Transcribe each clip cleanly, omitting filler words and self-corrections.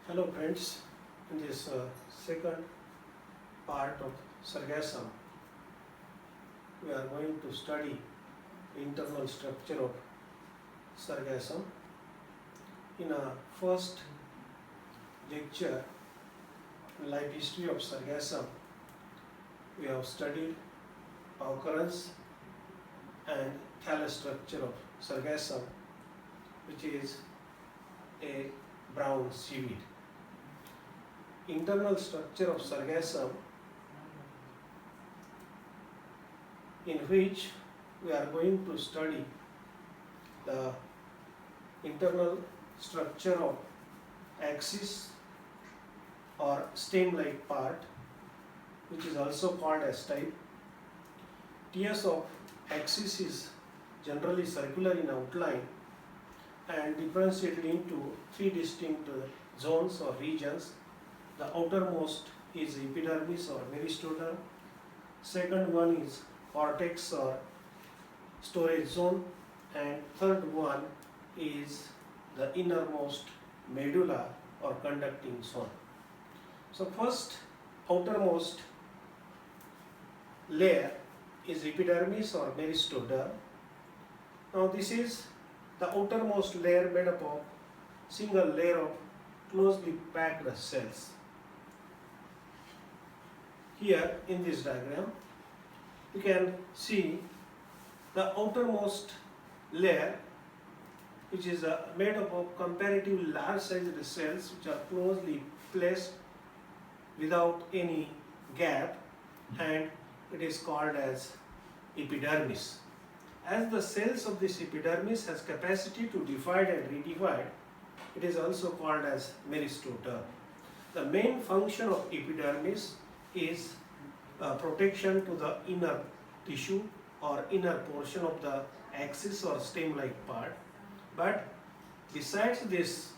Hello friends, in this second part of sargassum, we are going to study the internal structure of sargassum. In our first lecture, life history of sargassum, we have studied occurrence and thallus structure of sargassum, which is a brown seaweed. Internal structure of sargassum, in which we are going to study the internal structure of axis or stem-like part, which is also called as type. Tiers of axis is generally circular in outline and differentiated into three distinct zones or regions. The outermost is epidermis or meristoderm. Second one is cortex or storage zone, and third one is the innermost medulla or conducting zone. So first, outermost layer is epidermis or meristoderm. Now this is the outermost layer made up of single layer of closely packed cells. Here in this diagram, you can see the outermost layer, which is made up of comparatively large sized cells which are closely placed without any gap, and it is called as epidermis. As the cells of this epidermis has capacity to divide and redivide, it is also called as meristoderm. The main function of epidermis is protection to the inner tissue or inner portion of the axis or stem-like part. But besides this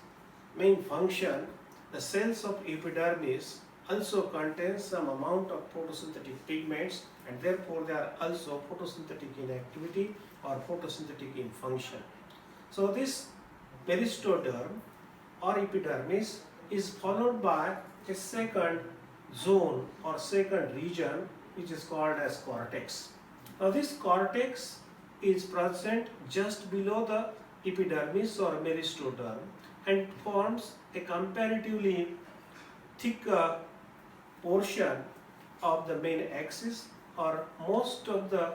main function, the cells of epidermis also contain some amount of photosynthetic pigments, and therefore they are also photosynthetic in activity or photosynthetic in function. So this meristoderm or epidermis is followed by a second zone or second region, which is called as cortex. Now this cortex is present just below the epidermis or meristoderm and forms a comparatively thick portion of the main axis, or most of the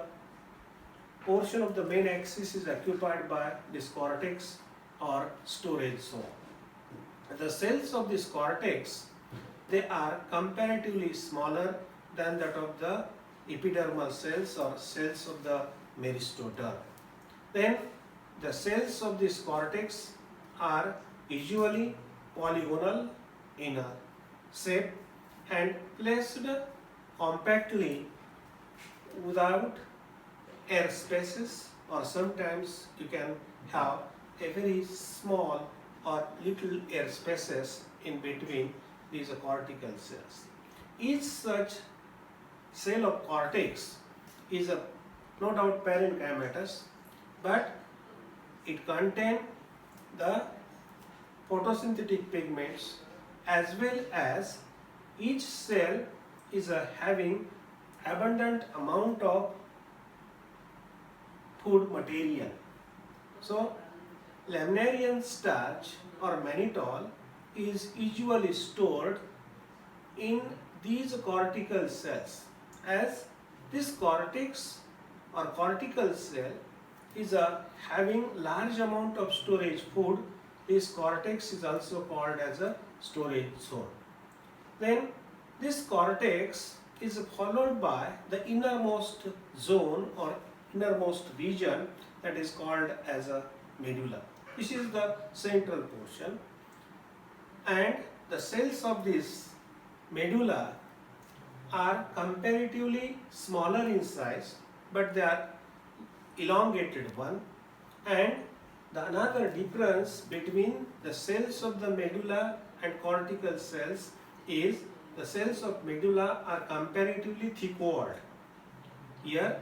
portion of the main axis is occupied by this cortex or storage zone. The cells of this cortex, they are comparatively smaller than that of the epidermal cells or cells of the meristoderm. Then the cells of this cortex are usually polygonal in a shape and placed compactly without air spaces, or sometimes you can have a very small or little air spaces in between these cortical cells. Each such cell of cortex is a no doubt parenchymatous, but it contains the photosynthetic pigments, as well as each cell is having abundant amount of food material. So laminarian starch or mannitol is usually stored in these cortical cells, as this cortex or cortical cell is having large amount of storage food. This cortex is also called as a storage zone. Then this cortex is followed by the innermost zone or innermost region, that is called as a medulla. This is the central portion, and the cells of this medulla are comparatively smaller in size, but they are elongated one. And the another difference between the cells of the medulla and cortical cells is the cells of medulla are comparatively thick-walled. Here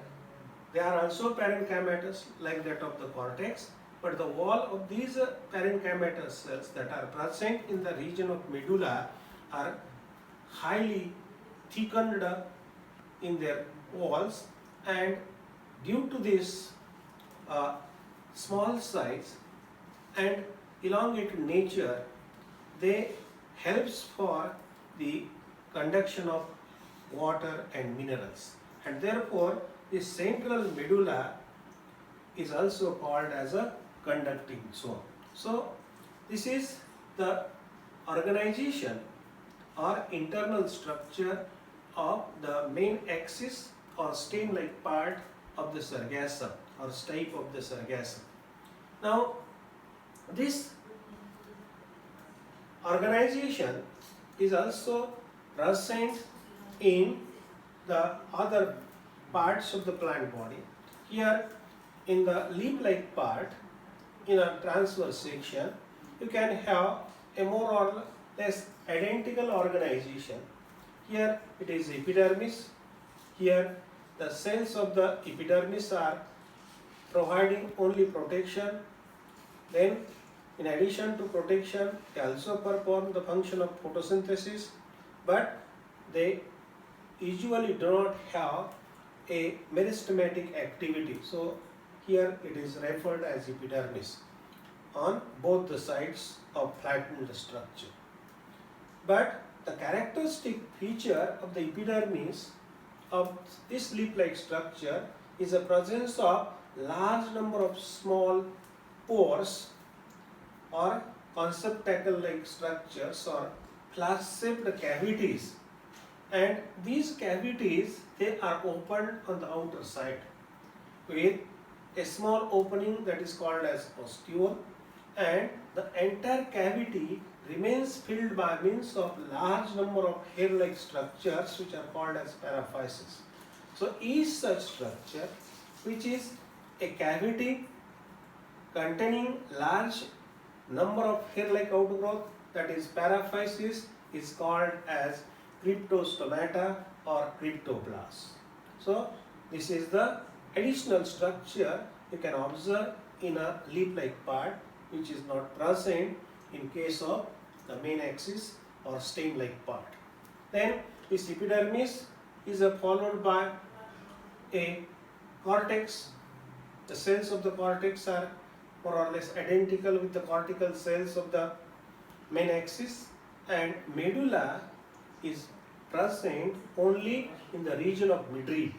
they are also parenchymatous like that of the cortex, but the wall of these parenchymatous cells that are present in the region of medulla are highly thickened in their walls, and due to this small size and elongated nature, they helps for the conduction of water and minerals, and therefore the central medulla is also called as a conducting zone. So this is the organization or internal structure of the main axis or stem-like part of the sargassum or stipe of the sargassum. Now this organization is also present in the other parts of the plant body. Here in the leaf-like part, in a transverse section, you can have a more or less identical organization. Here it is epidermis. Here the cells of the epidermis are providing only protection. Then in addition to protection, they also perform the function of photosynthesis, but they usually do not have a meristematic activity. So here it is referred as epidermis on both the sides of flattened structure. But the characteristic feature of the epidermis of this leaf-like structure is the presence of large number of small pores or conceptacle-like structures or flask-shaped cavities, and these cavities, they are opened on the outer side with a small opening that is called as ostiole, and the entire cavity remains filled by means of large number of hair-like structures which are called as paraphyses. So each such structure, which is a cavity containing large number of hair-like outgrowth, that is paraphysis, is called as cryptostomata or cryptoblast. So this is the additional structure you can observe in a leaf-like part, which is not present in case of the main axis or stem-like part. Then this epidermis is followed by a cortex. The cells of the cortex are more or less identical with the cortical cells of the main axis, and medulla is present only in the region of midrib.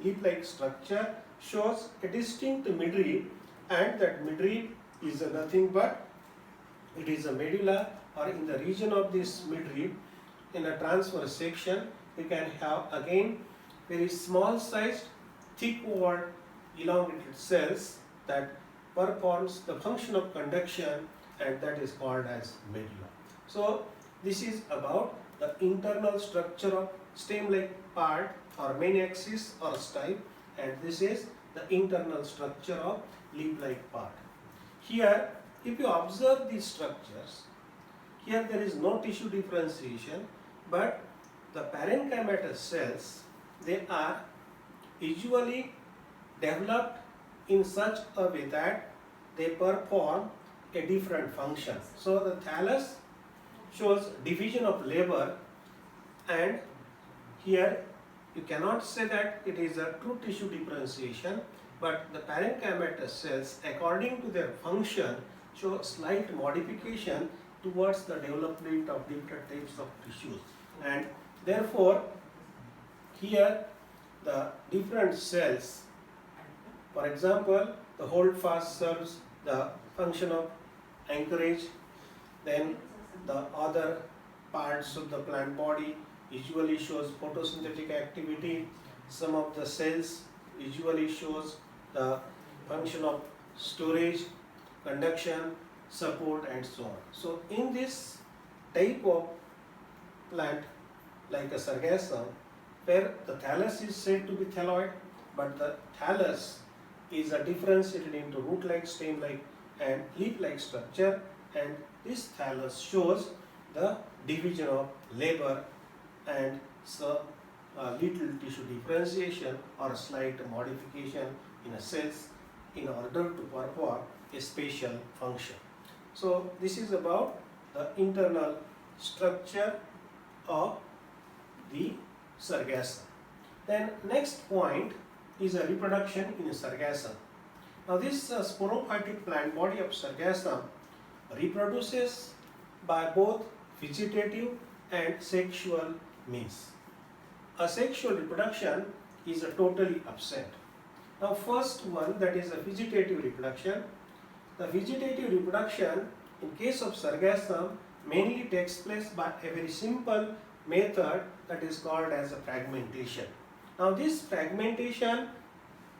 Leaf-like structure shows a distinct midrib, and that midrib is nothing but it is a medulla, or in the region of this midrib, in a transverse section, you can have again very small sized, thick walled, elongated cells that performs the function of conduction, and that is called as medulla. So this is about the internal structure of stem-like part or main axis or stipe, and this is the internal structure of leaf-like part. Here, if you observe these structures, here there is no tissue differentiation, but the parenchymatous cells, they are usually developed in such a way that they perform a different function. So the thallus shows division of labor, and here you cannot say that it is a true tissue differentiation, but the parenchymatous cells, according to their function, show slight modification towards the development of different types of tissues, and therefore here the different cells, for example, the holdfast serves the function of anchorage, then the other parts of the plant body usually shows photosynthetic activity, some of the cells usually shows the function of storage, conduction, support, and so on. So in this type of plant like a sargassum, where the thallus is said to be thalloid, but the thallus is differentiated into root-like, stem-like, and leaf-like structure, and this thallus shows the division of labor and some little tissue differentiation or slight modification in a cells in order to perform a special function. So this is about the internal structure of the sargassum. Then next point is a reproduction in sargassum. Now this sporophytic plant body of sargassum reproduces by both vegetative and sexual means. Asexual reproduction is totally absent. Now first one, that is a vegetative reproduction. The vegetative reproduction in case of sargassum mainly takes place by a very simple method that is called as a fragmentation. Now this fragmentation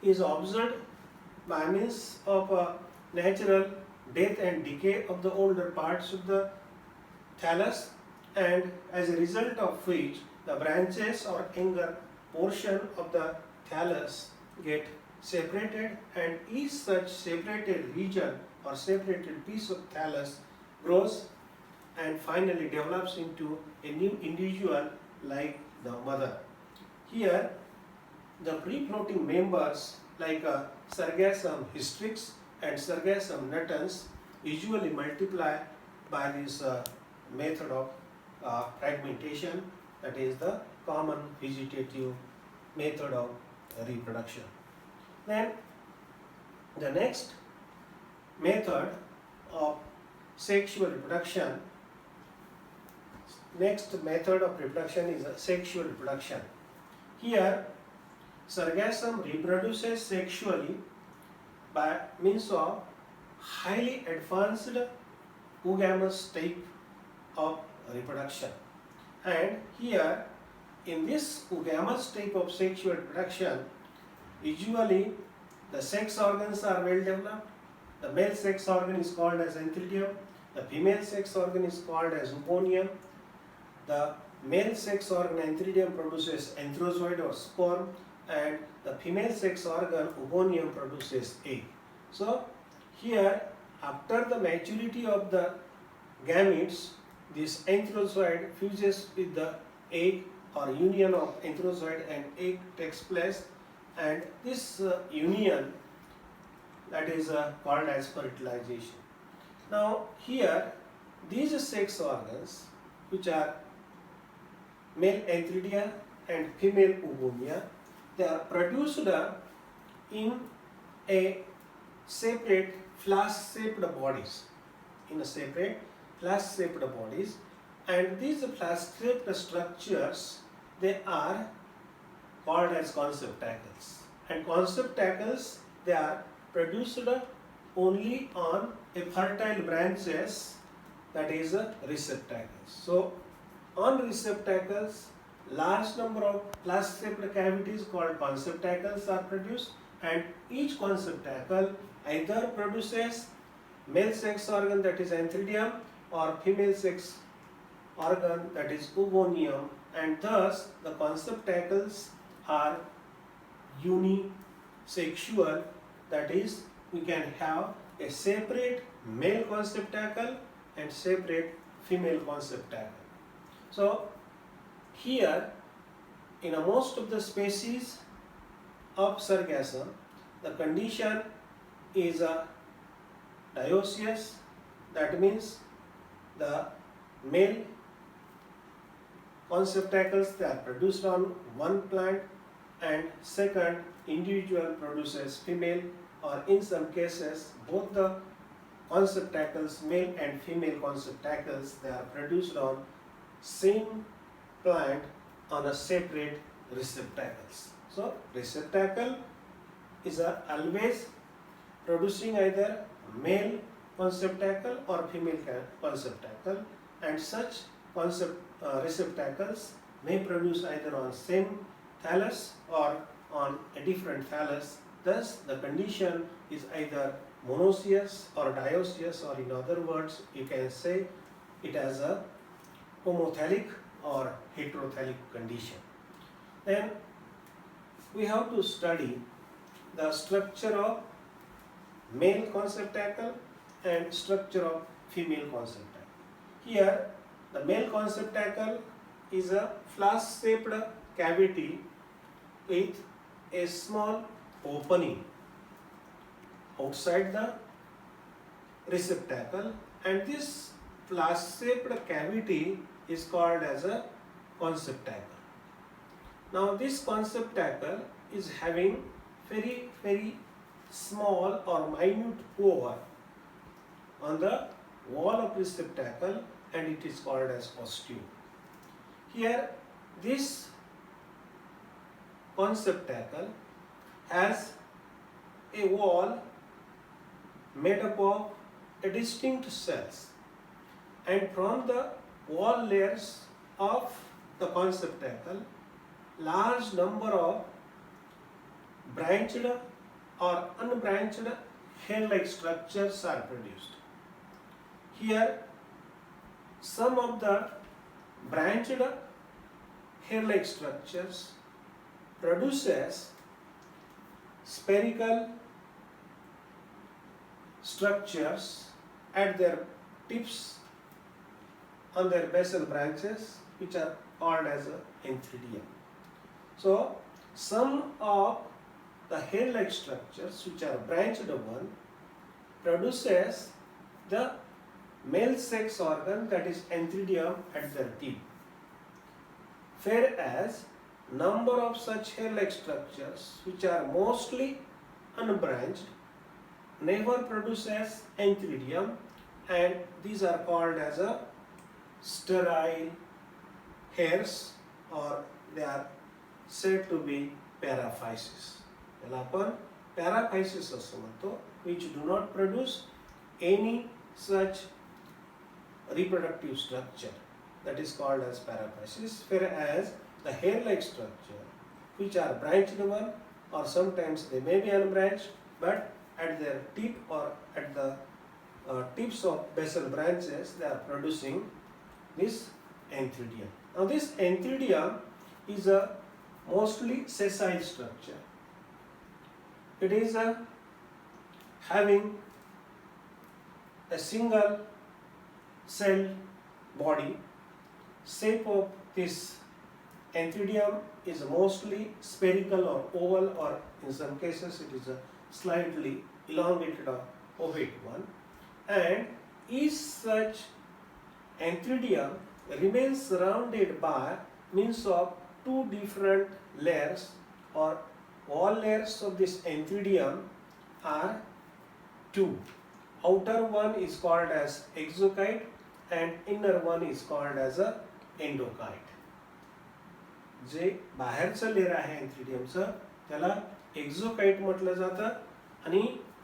is observed by means of a natural death and decay of the older parts of the thallus, and as a result of which the branches or younger portion of the thallus get separated, and each such separated region or separated piece of thallus grows and finally develops into a new individual like the mother. Here the free-floating members like Sargassum hystrix and Sargassum nutans usually multiply by this method of fragmentation, that is the common vegetative method of reproduction. Then the next method of sexual reproduction, is a sexual reproduction. Here Sargassum reproduces sexually by means of highly advanced oogamous type of reproduction. And here in this oogamous type of sexual reproduction, usually the sex organs are well developed. The male sex organ is called as antheridium, the female sex organ is called as oogonium. The male sex organ antheridium produces anthrozoid or sperm, and the female sex organ oogonium produces egg. So here after the maturity of the gametes, this anthrozoid fuses with the egg, or union of anthrozoid and egg takes place, and this union, that is called as fertilization. Now here these sex organs, which are male antheridia and female oogonia, they are produced in a separate flask-shaped bodies, and these flask-shaped structures, they are called as conceptacles, and conceptacles, they are produced only on a fertile branches, that is receptacles. So on receptacles, large number of flask-shaped cavities called conceptacles are produced, and each conceptacle either produces male sex organ, that is antheridium, or female sex organ, that is oogonium, and thus the conceptacles are unisexual, that is we can have a separate male conceptacle and separate female conceptacle. So here in most of the species of sargassum, the condition is dioecious, that means the male conceptacles, they are produced on one plant, and second individual produces female, or in some cases both the conceptacles, male and female conceptacles, they are produced on same plant on a separate receptacles. So receptacle is always producing either male conceptacle or female conceptacle, and such receptacles may produce either on same thallus or on a different thallus. Thus the condition is either monoecious or dioecious, or in other words you can say it as a homothallic or heterothallic condition. Then we have to study the structure of male conceptacle and structure of female conceptacle. Here the male conceptacle is a flask-shaped cavity with a small opening outside the receptacle, and this flask-shaped cavity is called as a conceptacle. Now this conceptacle is having very small or minute pore on the wall of receptacle, and it is called as ostium. Here this conceptacle has a wall made up of a distinct cells, and from the wall layers of the conceptacle large number of branched or unbranched hair-like structures are produced. Here some of the branched hair-like structures produces spherical structures at their tips on their basal branches, which are called as a antheridium. So some of the hair-like structures which are branched one produces the male sex organ, that is antheridium, at their tip, whereas number of such hair-like structures which are mostly unbranched never produces antheridium, and these are called as a sterile hairs, or they are said to be paraphysis. याला आपण paraphysis असं म्हणतो, which do not produce any such reproductive structure, that is called as paraphysis, whereas the hair-like structure which are branched one, or sometimes they may be unbranched, but at their tip or at the tips of basal branches they are producing this antheridium. Now this antheridium is a mostly sessile structure. It is having a single cell body. Shape of this antheridium is mostly spherical or oval, or in some cases it is a slightly elongated or ovate one, and each such antheridium remains surrounded by means of two different layers, or all layers of this antheridium are two. Outer one is called as exocyte and inner one is called as a endocyte. जे बाहेरचं layer आहे एन्थ्रिडियमचं त्याला एक्झोकाइट म्हटलं जातं, आणि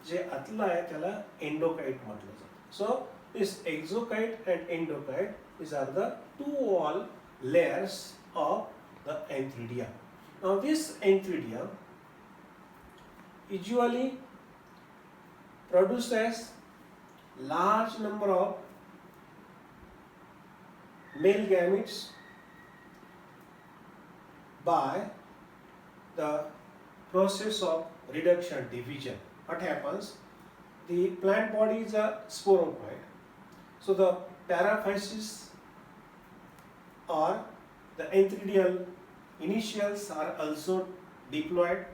जे आतलं आहे त्याला endocyte म्हटलं जातं. So this exocyte and endocyte these are the two wall layers of the antheridium. Now this antheridium usually produces large number of male gametes by the process of reduction division. What happens? The plant body is a sporophyte, so the paraphysis or the antheridial initials are also diploid,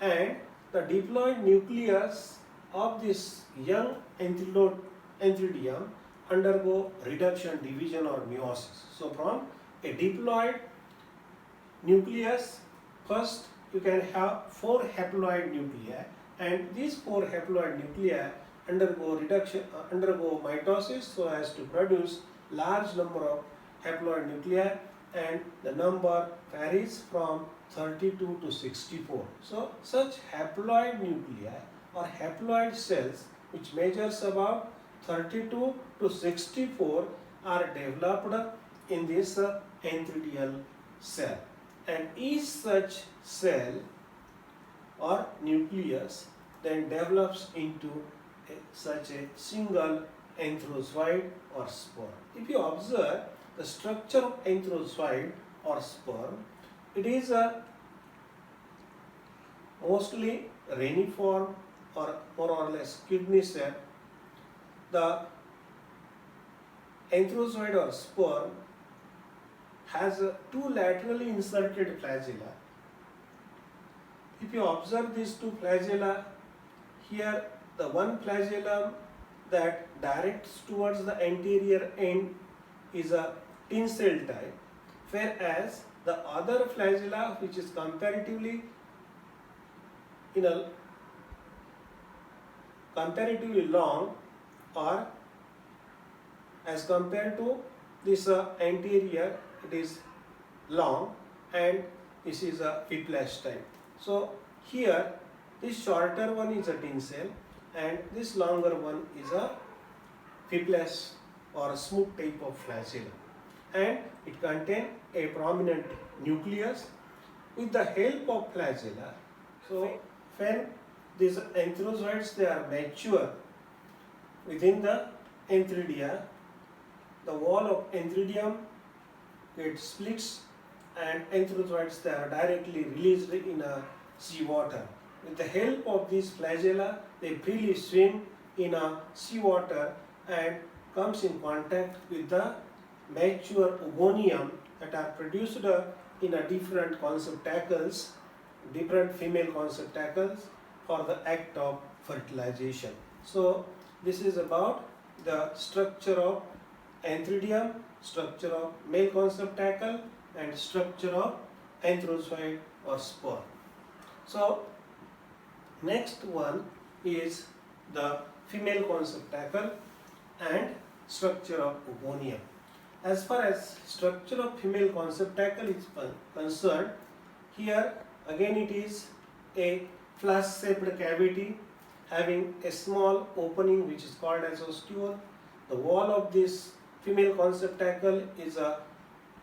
and the diploid nucleus of this young antheridium undergo reduction division or meiosis. So from a diploid nucleus, first you can have 4 haploid nuclei, and these 4 haploid nuclei undergo mitosis so as to produce large number of haploid nuclei, and the number varies from 32 to 64. So such haploid nuclei or haploid cells which measures about 32 to 64 are developed in this antheridial cell, and each such cell or nucleus then develops into such a single anthrozoid or sperm. If you observe the structure of anthrozoid or sperm, it is mostly reniform or more or less kidney shaped. The anthrozoid or sperm has 2 laterally inserted flagella. If you observe these 2 flagella, here the one flagellum that directs towards the anterior end is a tin cell type, whereas the other flagella, which is comparatively comparatively long, or as compared to this anterior, it is long, and this is a whiplash type. So here this shorter one is a tin cell and this longer one is a whiplash or a smooth type of flagella, and it contains a prominent nucleus with the help of flagella. So when these antherozoids, they are mature within the antheridia, the wall of antheridium gets splits and antherozoids, they are directly released in a seawater. With the help of these flagella, they freely swim in a seawater and comes in contact with the mature oogonium that are produced in a different conceptacles, different female conceptacles for the act of fertilization. So this is about the structure of antheridium, structure of male conceptacle, and structure of antherozoid or sperm. So next one is the female conceptacle and structure of oogonium. As far as structure of female conceptacle is concerned, here again it is a flask-shaped cavity having a small opening which is called as ostiole. The wall of this female conceptacle is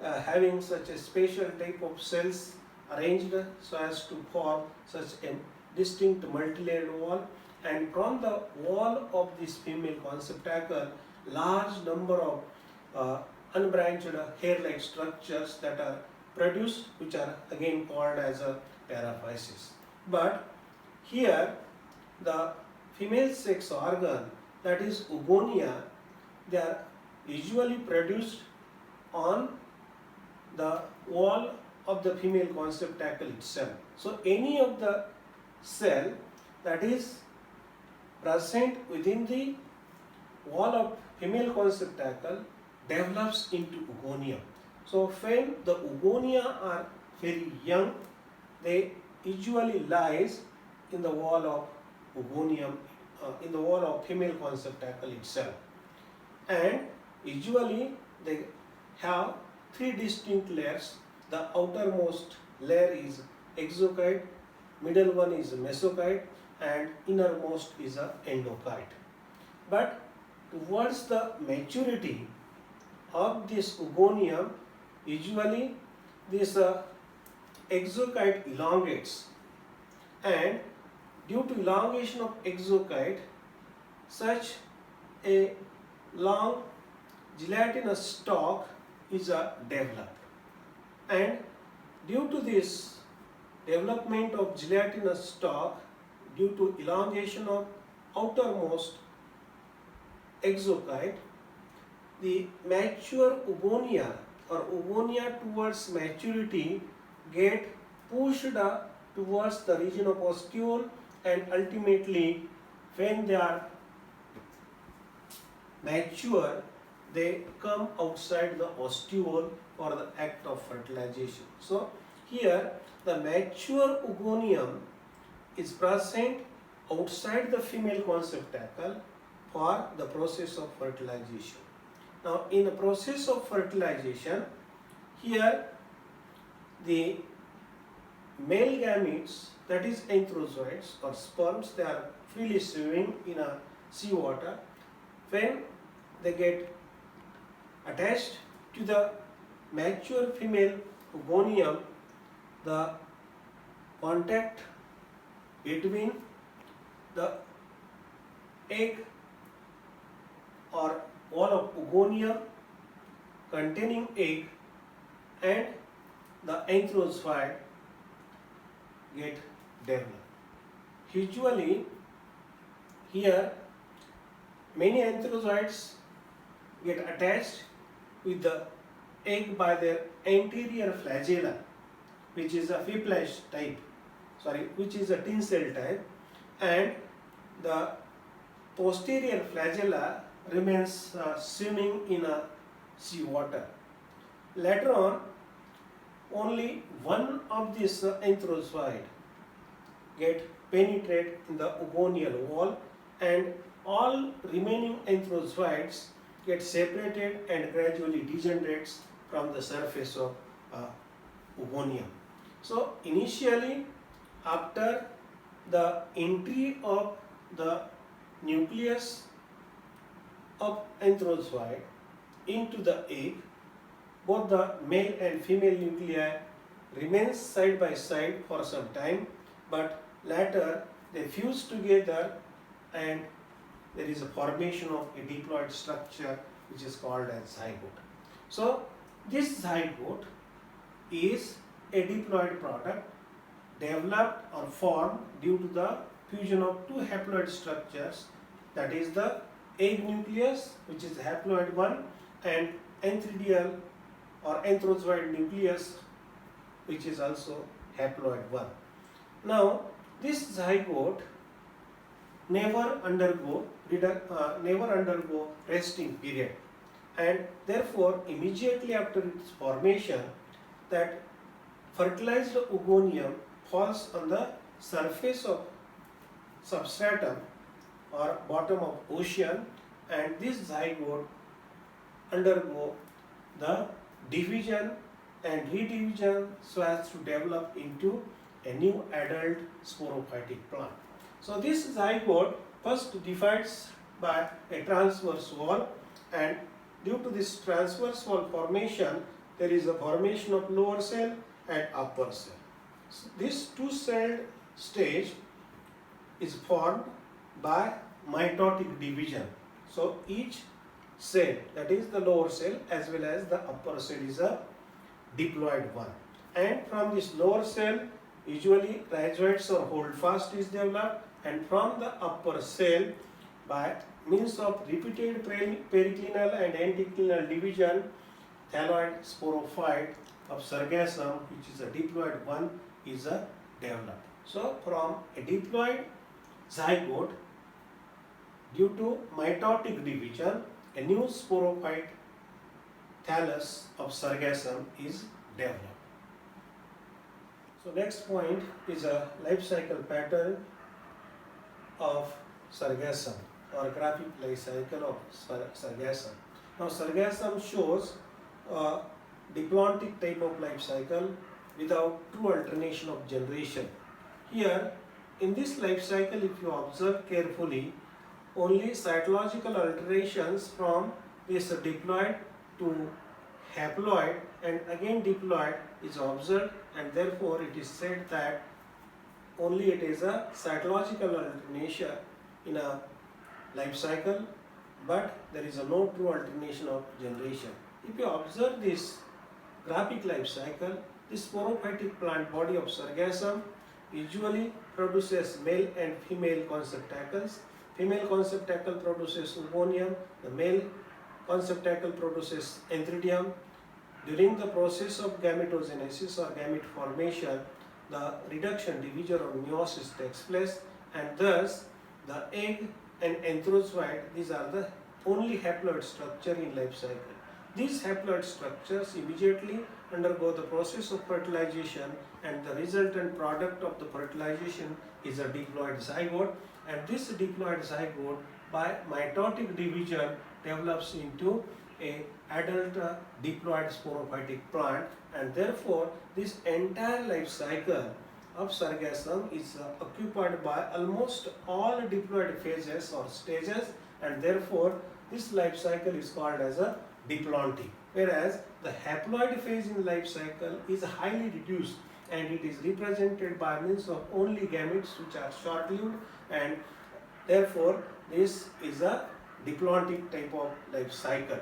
having such a special type of cells arranged so as to form such a distinct multilayered wall, and from the wall of this female conceptacle, large number of unbranched hair-like structures that are produced, which are again called as a paraphysis. But here the female sex organ, that is oogonia, they are usually produced on the wall of the female conceptacle itself. So any of the cell that is present within the wall of female conceptacle develops into oogonia. So when the oogonia are very young, they usually lies in the wall of oogonium, in the wall of female conceptacle itself, and usually they have three distinct layers. The outermost layer is exocyte, middle one is mesocyte, and innermost is a endocyte. But towards the maturity of this oogonium, usually this exocyte elongates, and due to elongation of exocyte, such a long gelatinous stalk is developed, and due to this development of gelatinous stalk, due to elongation of outermost exocyte, the mature oogonia or oogonia towards maturity get pushed towards the region of ostiole, and ultimately when they are mature, they come outside the ostiole for the act of fertilization. So here the mature oogonium is present outside the female conceptacle for the process of fertilization. Now in the process of fertilization, here the male gametes, that is antherozoids or sperms, they are freely swimming in a seawater. When they get attached to the mature female oogonium, the contact between the egg or wall of oogonium containing egg and the antherozoid get developed. Usually here many antherozoids get attached with the egg by their anterior flagella, which is a whiplash type, which is a tin cell type, and the posterior flagella remains swimming in a sea water. Later on, only one of these anthrozoid get penetrate in the ogonial wall, and all remaining anthrozoids get separated and gradually degenerates from the surface of ogonium. So initially, after the entry of the nucleus of anthrozoid into the egg, both the male and female nuclei remains side by side for some time, but later they fuse together and there is a formation of a diploid structure which is called as zygote. So this zygote is a diploid product developed or formed due to the fusion of two haploid structures, that is the egg nucleus, which is haploid 1, and antheridial or anthrozoid nucleus, which is also haploid 1. Now this zygote never undergo resting period, and therefore immediately after its formation, that fertilized ogonium falls on the surface of substratum or bottom of ocean, and this zygote undergo the division and redivision so as to develop into a new adult sporophytic plant. So this zygote first divides by a transverse wall, and due to this transverse wall formation, there is a formation of lower cell and upper cell. So this two-celled stage is formed by mitotic division. So each cell, that is the lower cell as well as the upper cell, is a diploid one. And from this lower cell, usually rhizoids or holdfast is developed, and from the upper cell, by means of repeated periclinal and anticlinal division, thalloid sporophyte of Sargassum, which is a diploid one, is developed. So from a diploid zygote, due to mitotic division, a new sporophyte thallus of Sargassum is developed. So next point is a life cycle pattern of Sargassum, or graphic life cycle of Sargassum. Now Sargassum shows a diplontic type of life cycle without true alternation of generation. Here in this life cycle, if you observe carefully, only cytological alterations from this diploid to haploid and again diploid is observed, and therefore it is said that only it is a cytological alternation in a life cycle, but there is no true alternation of generation. If you observe this graphic life cycle, this sporophytic plant body of Sargassum usually produces male and female conceptacles. Female conceptacle produces ogonium, the male conceptacle produces antheridium. During the process of gametogenesis or gamete formation, the reduction, division or meiosis takes place, and thus the egg and anthrozoid, these are the only haploid structure in life cycle. These haploid structures immediately undergo the process of fertilization, and the resultant product of the fertilization is a diploid zygote, and this diploid zygote by mitotic division develops into a adult diploid sporophytic plant, and therefore this entire life cycle of Sargassum is occupied by almost all diploid phases or stages, and therefore this life cycle is called as a diplontic, whereas the haploid phase in life cycle is highly reduced and it is represented by means of only gametes which are short-lived, and therefore this is a diplontic type of life cycle.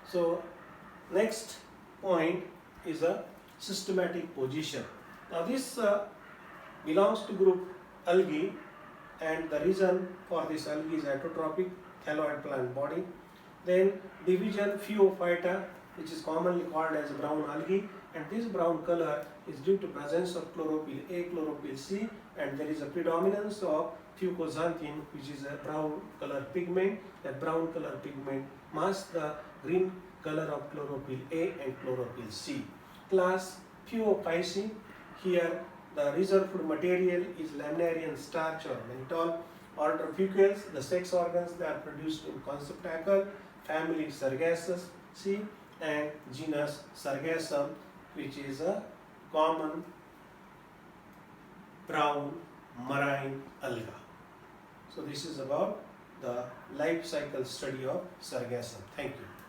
So next point is a systematic position. Now this belongs to group algae, and the reason for this algae is autotrophic thalloid plant body. Then division Phaeophyta, which is commonly called as brown algae, and this brown color is due to presence of chlorophyll A, chlorophyll C, and there is a predominance of fucoxanthin, which is a brown color pigment. That brown color pigment masks the green color of chlorophyll A and chlorophyll C. Class Phaeophyceae. Here the reserved food material is laminarian starch or mannitol. Order Fucales, the sex organs that are produced in Conceptacle. Family Sargassaceae and genus Sargassum, which is a common brown marine alga. So this is about the life cycle study of Sargassum. Thank you.